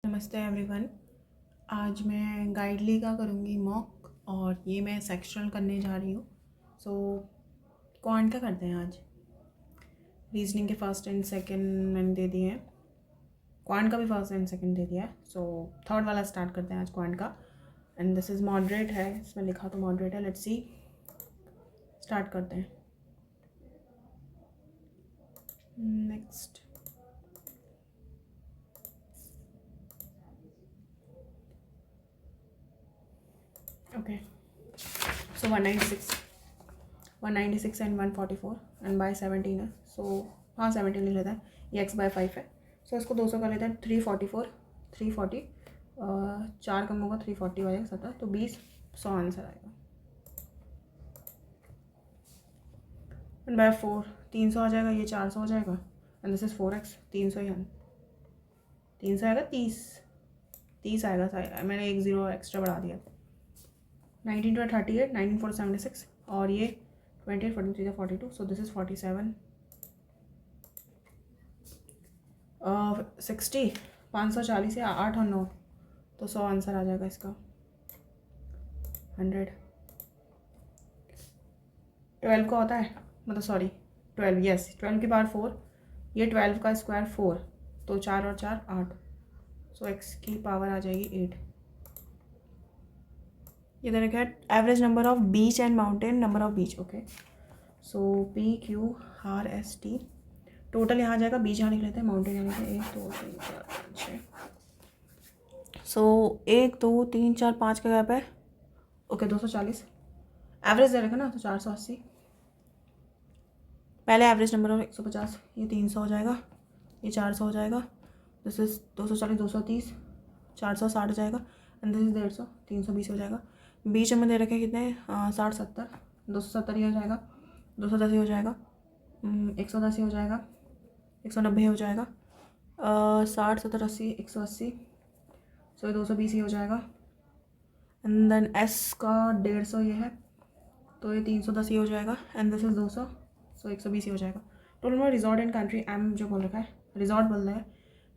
नमस्ते एवरीवन। आज मैं गाइडली का करूँगी मॉक और ये मैं सेक्शनल करने जा रही हूँ। सो क्वांट का करते हैं आज। रीजनिंग के फर्स्ट एंड सेकंड मैंने दे दिए हैं, क्वांट का भी फर्स्ट एंड सेकंड दे दिया है। सो थर्ड वाला स्टार्ट करते हैं आज क्वांट का। एंड दिस इज़ मॉडरेट है, इसमें लिखा तो मॉडरेट है। लेट्स सी, स्टार्ट करते हैं। Next okay, so 196 and 144 and by 17 है। सो हाँ 17 लिख लेता है, ये x बाय 5 है। सो इसको 200 कर लेते हैं। 340 4 कम होगा 340 हो जाएगा 17, तो 20 100 आंसर आएगा। एंड बाय 4 300 आ जाएगा, ये 400 हो जाएगा। एंड दिस इज 4x, 300 ही 300 आएगा, 30 आएगा। मैंने एक ज़ीरो एक्स्ट्रा बढ़ा दिया। 19 to 38, 19 4 76 और ये 28 43 42। So this is 47। 60 540 से 8 और 9 तो 100 आंसर आ जाएगा इसका। 100 12 का होता है, मतलब सॉरी 12, यस 12 की पावर 4, ये 12 का स्क्वायर 4, तो 4 और 4 8। सो x की पावर आ जाएगी 8। ये दे रखा है average number of beach and mountain, number of beach. Okay, so PQRST total यहाँ आ जाएगा। बीच यहाँ लिख लेते हैं, माउंटेन यहाँ लिखते हैं। 1 2 3 4 5 6। सो 1 2 3 4 5 का गैप है। ओके 240 एवरेज दे रखा ना, तो 480। पहले एवरेज नंबर ऑफ 150, ये 300 हो जाएगा, ये 400 हो जाएगा। दिस इज 240 230 460 हो जाएगा। एंड दिस इज 150 320 हो जाएगा। बीच में दे रखे कितने 60 70, 270 ही हो जाएगा, 210 ही हो जाएगा, 110 ही हो जाएगा, 190 हो जाएगा, 60 70 80 180। सो ये 220 ही हो जाएगा। एंड देन एस का 150 ये है, तो ये 310 ही हो जाएगा। एंड दिस इज 200, सो 120 ही हो जाएगा। टोटल में रिजॉर्ट एंड कंट्री एम जो बोल रखा है, रिजॉर्ट बोल रहा है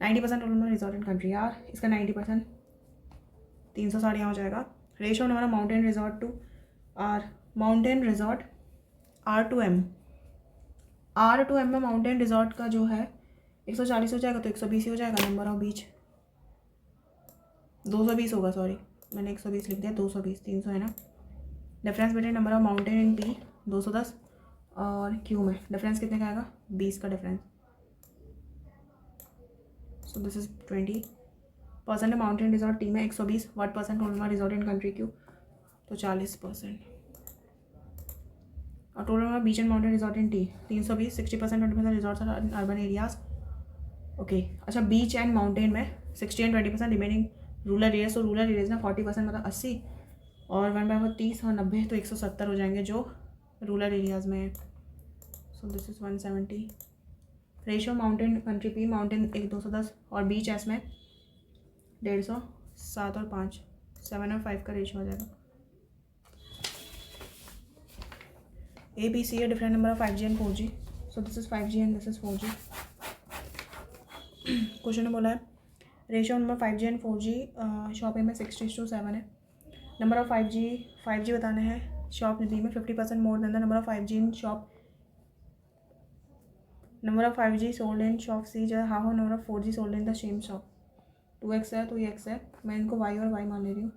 90% टोटल में रिजॉर्ट एंड कंट्री। यार इसका 90% 360 यहाँ हो जाएगा। रेशो हमारा mountain resort to R, mountain resort R/M में माउंटेन रिजॉर्ट का जो है 140 हो जाएगा, तो 120 ही हो जाएगा। नंबर ऑफ बीच 220 होगा, सॉरी मैंने 120 लिख दिया, 220 300 है ना। Difference between number of mountain in T 210 और Q में डिफरेंस कितने का आएगा, 20 का difference. So this is 20% mountain resort T में 120, what percent total resort in country Q, तो 40%। और टोटल में beach and mountain resort in T 320, 60% 20% resorts in urban areas. Okay अच्छा, बीच एंड माउंटेन में 60 एंड 20% रिमेनिंग रूरल एरियाज। तो rural areas में 40% मतलब 80 और 1/4 30 और 90, तो 170 हो जाएंगे जो रूरल एरियाज में है। सो this is 170। Ratio mountain country P, mountain 1 210 और बीच एस में 150, 7 और 5 7 और 5 का रेशियो आ जाएगा। ABC है different number of 5G and 4G। So this is 5G and this is 4G। Question ने बोला है ratio number 5G and 4G shop A में 60:7 है। नंबर ऑफ 5G बताना है शॉप बी में 50% more than the number of 5G in shop, number of 5G sold in shop C जो है half of number of 4G sold in the same shop. 2x है तो ये x है, मैं इनको y और y मान ले रही हूँ।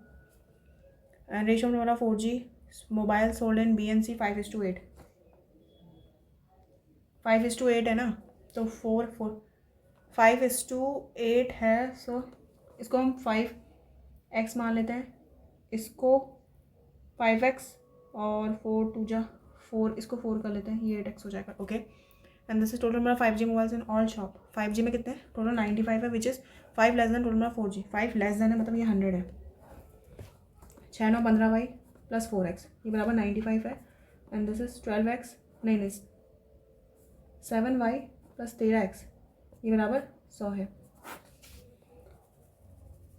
And ratio number of 4G mobile sold in BNC 5:8, 5:8 है ना, तो 5:8 है। सो इसको हम 5x मान लेते हैं, इसको 5x और 4 2 जा 4, इसको 4 कर लेते हैं, ये 8x हो जाएगा। Okay, and this is total number of 5G mobiles in all shop. 5G में कितने टोटल 95 है, which is 5 less than total number of 4G। 5 less than है मतलब ये 100 है। 6 9 15y प्लस 4x ये बराबर 95 है। एंड दिस इज 12x, नहीं 7y प्लस 13x ये बराबर 100 है।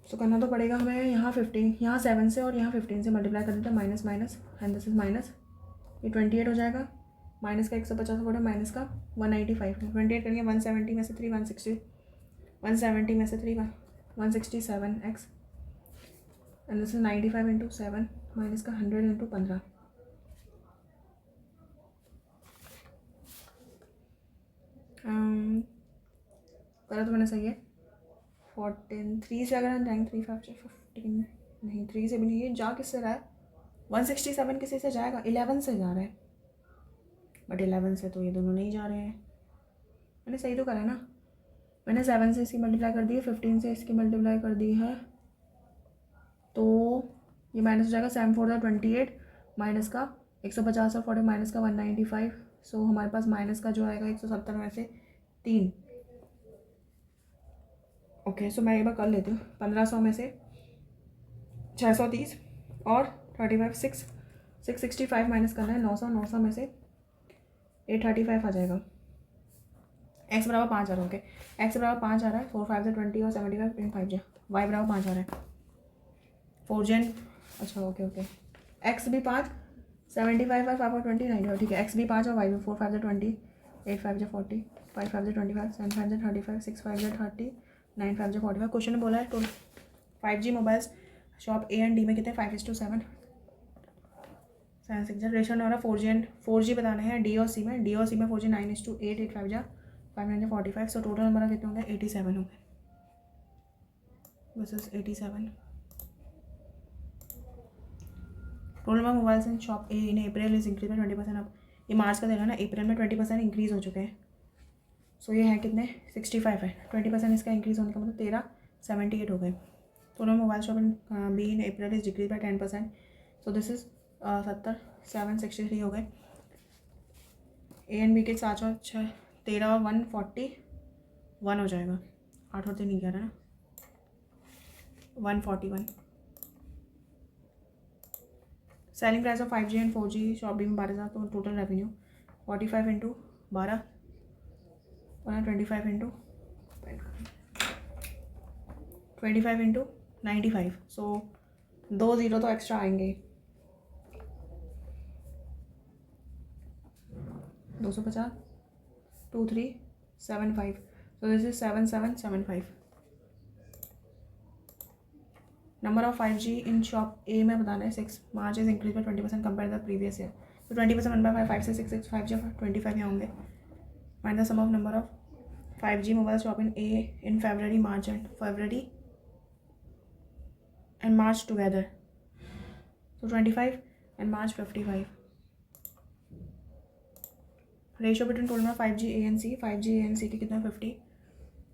सो करना तो पड़ेगा हमें यहाँ 15, यहाँ 7 से और यहाँ 15 से मल्टीप्लाई कर देते हैं, minus minus, and this is minus, ये 28 हो जाएगा। माइनस का 150 होगा, माइनस का 195 है। 28 करेंगे 170 में से 3 160, 170 में से 3 167x and this is 95 into 7 minus का 100 इंटू 15. करा तो मैंने सही है. 14 3 से अगर हम जाएंगे 3 5 15 नहीं 3 से भी नहीं. ये जा किससे रहा है? 167 किसी से जाएगा? 11 से जा रहा है. बट 11 से तो ये दोनों नहीं जा रहे हैं. मैंने सही तो करा है ना. मैंने 7 से इसकी मल्टीप्लाई कर दी है, 15 से इसकी मल्टीप्लाई कर दी है, तो ये माइनस हो जाएगा. 7 4 28 माइनस का 150 और 40 माइनस का 195. सो हमारे पास माइनस का जो आएगा 170 में से 3. ओके सो मैं एक बार कर लेती हूँ. 1500 में से 630 और 35 665 माइनस करना है. 900 में से 835 आ जाएगा. एक्स बराबर 5 आ रहा है. ओके एक्स बराबर 5 आ रहा है. 4 5 से 20 और 75 इन 5 जा. वाई बराबर 5 आ रहा है. 4 जेन अच्छा ओके एक्स भी 5 75 और 5 और 20 9. ठीक है एक्स भी 5 और वाई भी. 4 5 से 20 8 5 से 40 5 5 से 25 7 5 से 35 6 5 से 30 9 5 से 45. क्वेश्चन में बोला है total 5G mobiles shop A and D में कितने 5:7 7 6 रेशो हो रहा है. 4G बताने हैं डी और सी में. डी और सी में 4G 9:8 8 5 जा 5 9 45. सो टोटल हमारा कितने होंगे 87 होंगे. This is 87. Total number mobiles in shop A in April is increase में 20%. अब ये मार्च का दे रहा है ना. अप्रैल में 20% इंक्रीज हो चुके हैं. सो ये है कितने 65 है. 20% इसका इंक्रीज होने का मतलब 78 हो गए. Total mobile shop in be in April is decrease by 10%. So this is 763 हो गए. ए एंड बी के 7 और 6 13 और 141 हो जाएगा. 8 और 3 11 ना 141. Selling price of 5G and 4G shop D में 12,000. तो total revenue 45 into 12 25 into 25 into 95. So 2 0 तो एक्स्ट्रा आएंगे. 250 2375. So this is 7775. Number of 5G in shop A में बताना है 6. March is increase by 20% compare the previous year. तो 20% 1/5 5 से 6 6 5 जब 25 यहाँ होंगे. Find the sum of number of 5G mobile shop in a in February March and March together. So 25 and March 55. Ratio between total number 5G A and C. 5G A and C के कितना 50.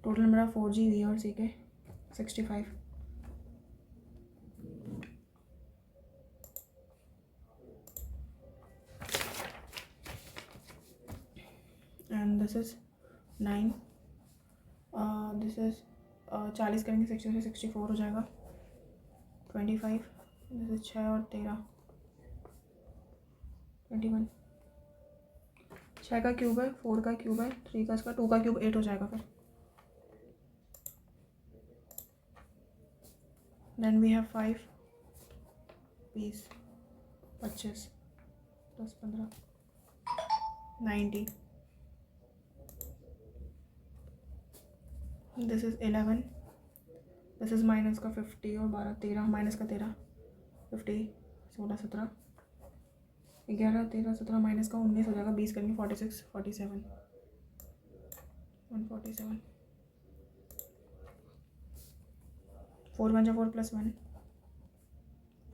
Total number of 4G B और C के 65. And this is 9. This is 40 करेंगे 60 से 64 हो जाएगा. 25. This is 6 और 13 21. 6 का क्यूब है 4 का क्यूब है 3 का इसका 2 का क्यूब 8 हो जाएगा. फिर then we have 5 20 25 10 15 90. This is 11. This is minus का 50 और 12 13 माइनस का 13 50 16 17 11 13 17 माइनस का 19 हो जाएगा. 20 करेंगे 46 47 147. 4 1 4 प्लस 1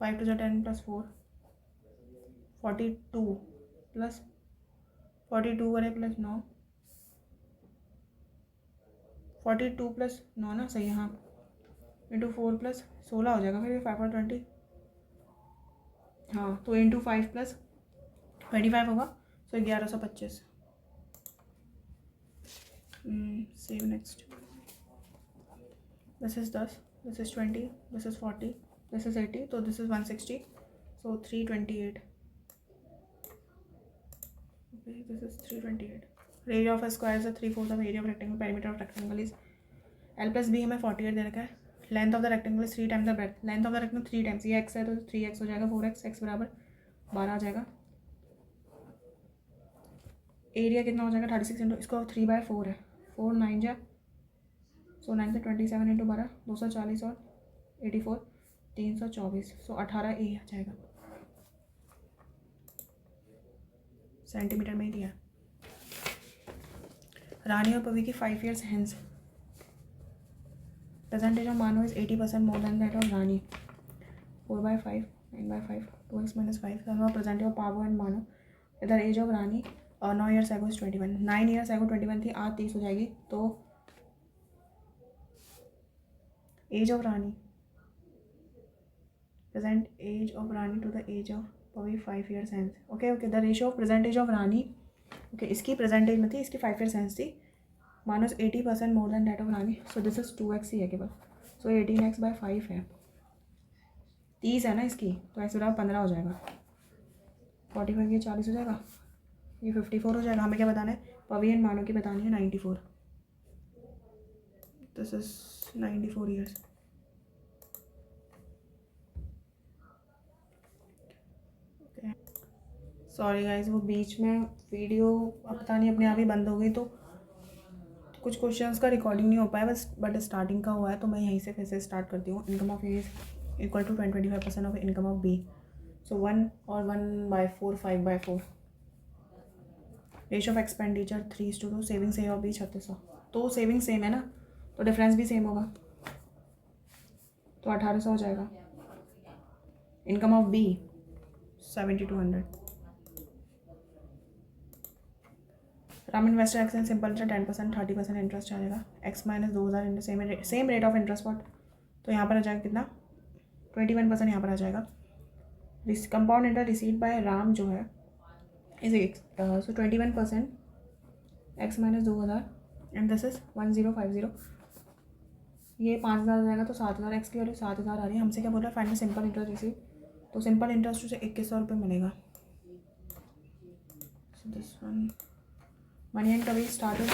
5 2 10 प्लस 4 42 प्लस 42 करे प्लस 9 42 प्लस 9 ना सही. हाँ इंटू 4 प्लस 16 हो जाएगा. फिर 5 और 20 हाँ तो इंटू 5 प्लस 25 होगा. So 1125. Save next. This is 10. This is 20. This is 40. This is 80. तो this is 160. So 328. Okay this is 328. Area of a square is 3/4 of area of rectangle. Perimeter of rectangle is L plus B हमें 48 दे रखा है. Length of the rectangle is 3 times the breadth. Length of the rectangle 3 times. ये x है तो 3x हो जाएगा. 4x x बराबर 12 आ जाएगा. एरिया कितना हो जाएगा 36 इंटू इसको 3/4 है 4 9 जा सो 9 से 27 इंटू 12 240 और 84 324। सो 18 ए आ जाएगा, सेंटीमीटर में ही दिया। रानी और पवी की 5 years hence percentage of Mano is 80% more than that of Rani. 4/5 9/5 2x - 5 percentage of Pavo and Mano इधर age of Rani 9 years ago is 21, 9 years ago 21 थी, आज 30 हो जाएगी। तो age of Rani present age of Rani to the age of Pavi 5 years hence। Okay the ratio of present age of Rani, okay इसकी present age में थी, इसकी 5 years hence थी, minus 80% more than that of Rani. So this is 2x ही है केवल। सो 18x/5 है, 30 है ना इसकी, तो x बराबर 15 हो जाएगा। 45 ये 40 हो जाएगा, ये 54 हो जाएगा। हमें क्या बताना है, पवी एंड मानो की बतानी है 94। This is 94 years। Sorry guys, वो बीच में वीडियो पता नहीं अपने आप ही बंद हो गई, तो कुछ क्वेश्चंस का रिकॉर्डिंग नहीं हो पाया बस, बट स्टार्टिंग का हुआ है तो मैं यहीं से फिर से स्टार्ट करती हूँ। Income of A is equal to 25% of income of B. So 1 और 1/4 5/4। Ratio of expenditure 3:2। Savings A और बी 3600। तो सेविंग सेम है ना, तो डिफरेंस भी सेम होगा, तो 1800 हो जाएगा। Income of B 7200। Ram investor X in simple interest 10% 30% interest आ जाएगा। x - 2000 in same rate of interest for, तो यहाँ पर आ जाएगा कितना, 21% यहाँ पर आ जाएगा। Compound interest received by Ram जो है is so 21% x - 2000 and this is 1050। ये 5000 आ जाएगा, तो 7000 एक्स की वैल्यू 7000 आ रही है। हमसे क्या बोल रहा है, फाइनल सिंपल इंटरेस्ट रिसीव, तो सिंपल इंटरेस्ट उसे 2100 रुपये मिलेगा। सो this one Money and Kavi started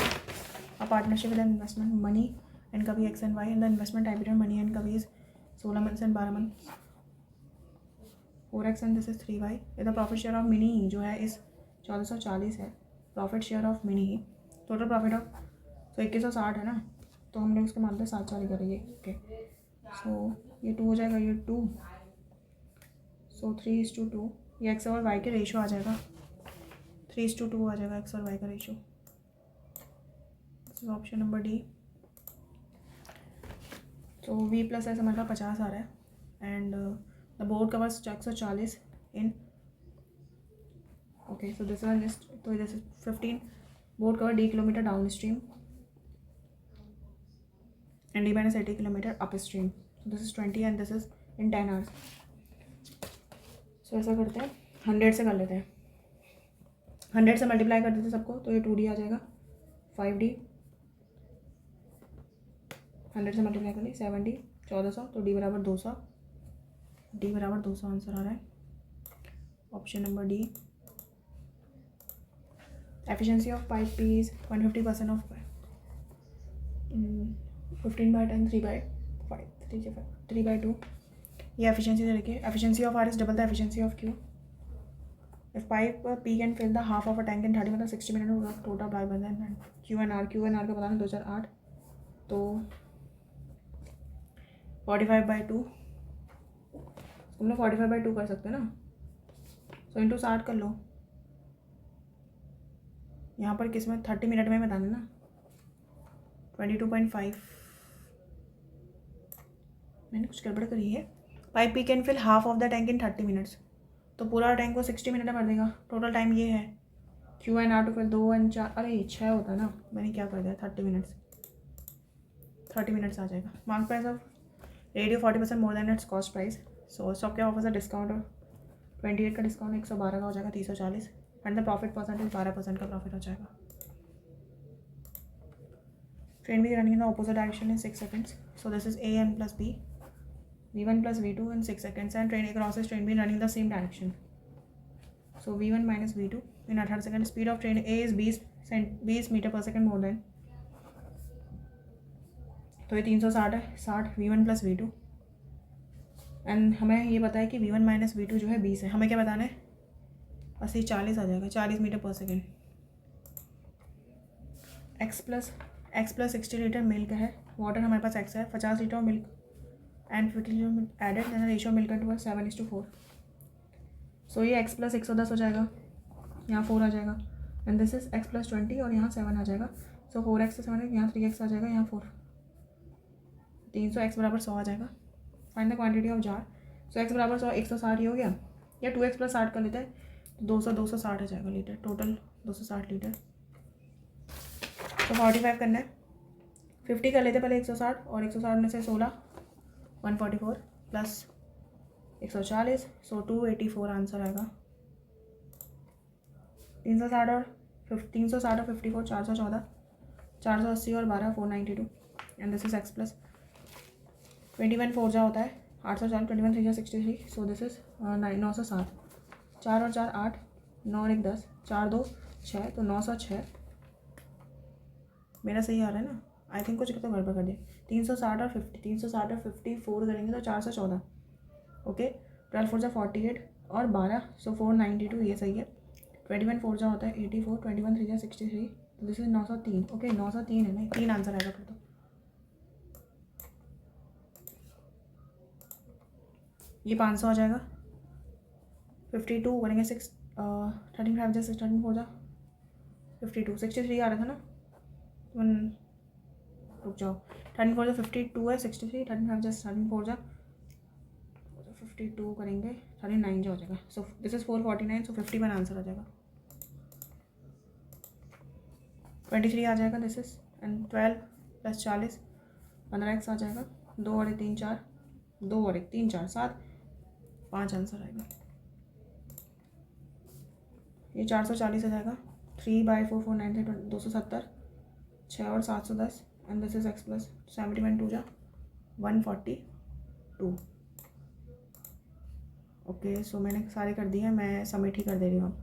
a partnership with an investment. Money and Kavi X and Y, and the investment time period Money and Kavi is 16 months and 12 months, 4x and this is 3y। इधर profit share of mini जो है इस 1440 है, profit share of mini he. Total profit of तो 2160 है ना, तो हम लोग उसके मानते हैं 7 करेंगे। ओके सो ये 2 हो जाएगा, ये 2, सो 3:2। ये एक्स और वाई के रेशियो आ जाएगा, 3:2 आ जाएगा एक्स और वाई का रेशियो। Option number D. तो v प्लस ऐसा मतलब 50 आ रहा है, and the boat covers 140 in, okay so this one is, तो this is 15 boat cover d kilometre downstream and d - 80 kilometre upstream. So this is 20 and this is in 10 hours। So ऐसा करते हैं, 100 से कर लेते हैं, 100 से multiply कर देते सबको, तो ये 2d आ जाएगा, 5d 100 से मल्टीप्लाई कर ली 7d 1400, तो d बराबर 200, d बराबर 200 आंसर आ रहा है। Option number D. Efficiency of pipe P is 150% of 15/10 3/5 3/2। ये एफिशिएंसी दे रखी है। Efficiency of R is double the efficiency of Q. If pipe P can fill the half of a tank in 30 मतलब 60 minute total by बन। Q and R का बताना 2008, तो 45/2 तुम लोग 45/2 कर सकते हो ना, सो इंटू 60 कर लो। यहाँ पर किस में 30 मिनट में बताना ना, 22.5। मैंने कुछ गड़बड़ करी है। Pipe P can fill half of the tank in 30 minutes, तो पूरा टैंक को 60 मिनट में भर देगा। टोटल टाइम ये है। Q and R to fill 2 और 4, अरे 6 होता ना, मैंने क्या कर दिया, 30 मिनट्स आ जाएगा। Mark price of radio 40% more than it's cost price. So stock के ऑफर डिस्काउंट और 28 का डिस्काउंट 112 का हो जाएगा 340, एंड द प्रॉफिट परसेंटेज 12% का प्रॉफिट हो जाएगा। ट्रेन भी running in the opposite direction in 6 seconds, so this is A N plus B v1 plus v2 in 6 seconds, and train crosses train B running the same direction, so v1 minus v2 in 18 seconds। speed of train A is 20 meter per second more than, तो ये 360 है, 60 v1 plus v2, and हमें ये पता है कि v1 minus v2 जो है 20 है। हमें क्या बताना है, 80 40 आ जाएगा, 40 metre per second. x plus X plus 60 litre milk है, वाटर हमारे पास एक्स है, 50 litre milk and 50 litre added, then ratio milk to 7:4। So ये एक्स प्लस 110 हो जाएगा, यहाँ 4 आ जाएगा, and this is x plus 20 और यहाँ 7 आ जाएगा। सो 4x से 7 यहाँ 3x आ जाएगा, यहाँ 4, 300 x बराबर 100 आ जाएगा। Find the quantity of jar. So x बराबर 100, 160 ही हो गया, या 2x प्लस 60 कर लेते हैं, 260 आ जाएगा लीटर, टोटल 260 लीटर। तो 45 करना है, 50 कर लेते पहले 160, और 160 में से 16 144 प्लस 140, सो 284 आंसर आएगा। 360 और 54, 414, 480 और 12 492, and this is x plus 21 4 जा होता है 840, 21 3 जा 63, सो दिस इज 907, 4 और 4 8, 9 और 1 10, 4 2 6, तो 906 मेरा सही आ रहा है ना। आई थिंक कुछ तो गड़बड़ कर दिया। 360 और 50, 360 और 54 करेंगे तो 414, ओके। 12 4 जा 48 और 12, सो 492, ये सही है। 21 4 जा होता है 84, 21 3 जा 63, तो दिस इज 903, ओके 903 है ना, 3 आंसर आएगा फिर तो। ये 500 आ जाएगा, 52 करेंगे 6 13 5 जा 13 4 जा 52, 63 आ रहा था ना, 1 रुक जाओ, 13 4 जा 52 है, 63 13 5 जा 13 4 जा 52 करेंगे 39 जा हो जाएगा। So this is 449, so 51 answer आ जाएगा। 23 आ जाएगा, this is, and 12 plus 40 15x आ जाएगा, 2 और 1 3 4, 2 और 1 3 4 7, 5 आंसर आएगा। ये 440 आ जाएगा, 3/4 493 270, 6 और 710, and this is x plus 71 2 जा 142, ओके। सो मैंने सारे कर दिए हैं, मैं सबमिट ही कर दे रही हूँ अब।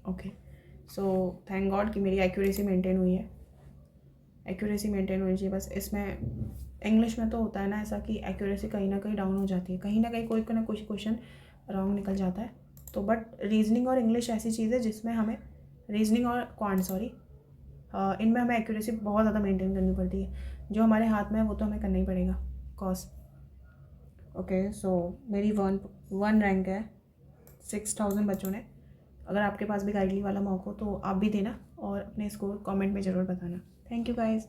ओके, सो थैंक गॉड कि मेरी एक्यूरेसी मेंटेन हुई है, एक्यूरेसी मेंटेन होनी चाहिए बस। इसमें इंग्लिश में तो होता है ना ऐसा कि एक्यूरेसी कहीं ना कहीं डाउन हो जाती है, कहीं ना कहीं कोई ना कोई क्वेश्चन रॉन्ग निकल जाता है। तो बट रीजनिंग और इंग्लिश ऐसी चीज़ है जिसमें हमें, रीजनिंग और क्वांट सॉरी, इनमें हमें एक्यूरेसी बहुत ज़्यादा मेंटेन करनी पड़ती है। जो हमारे हाथ में है वो तो हमें करना ही पड़ेगा कॉस। ओके, सो मेरी 1 रैंक है 6000 बच्चों ने। अगर आपके पास भी गाइडली वाला मॉक हो तो आप भी देना और अपने स्कोर कमेंट में ज़रूर बताना। Thank you guys.